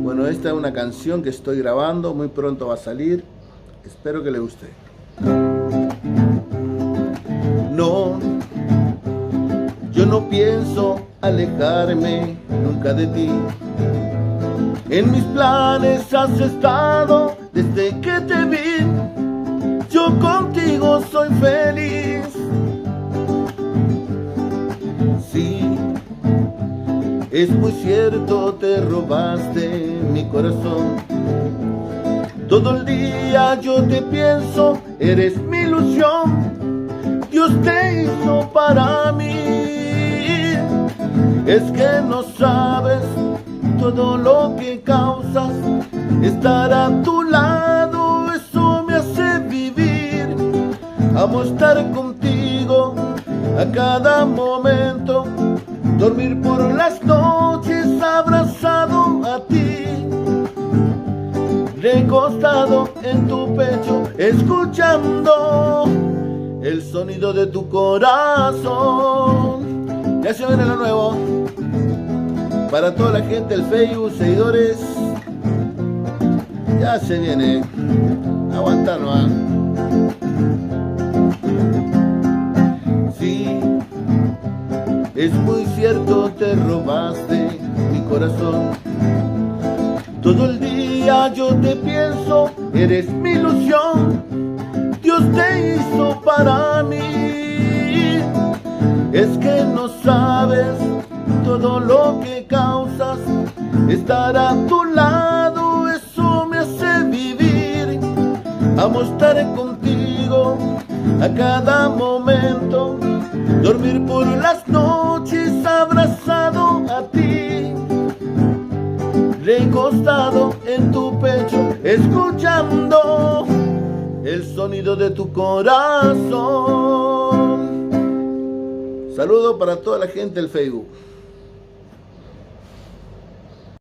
Bueno, esta es una canción que estoy grabando, muy pronto va a salir. Espero que le guste. No, yo no pienso alejarme nunca de ti. En mis planes has estado desde que te vi. Yo contigo soy feliz. Sí, es muy cierto, te robaste mi corazón. Todo el día yo te pienso, eres mi ilusión. Dios te hizo para mí. Es que no sabes todo lo que causas. Estar a tu lado, eso me hace vivir. Amo estar contigo a cada momento. Dormir por las noches abrazado a ti, recostado en tu pecho, escuchando el sonido de tu corazón. Ya se viene lo nuevo. Para toda la gente del Facebook, seguidores, ya se viene. Aguantarlo, Sí, es muy cierto, te robaste mi corazón. Todo el día yo te pienso, eres mi ilusión. Dios te hizo para mí. Es que no sabes todo lo que causas. Estar a tu lado, eso me hace vivir. Amo estar contigo a cada momento. Dormir por las noches abrazado a ti, recostado en tu pecho, escuchando el sonido de tu corazón. Saludo para toda la gente del Facebook.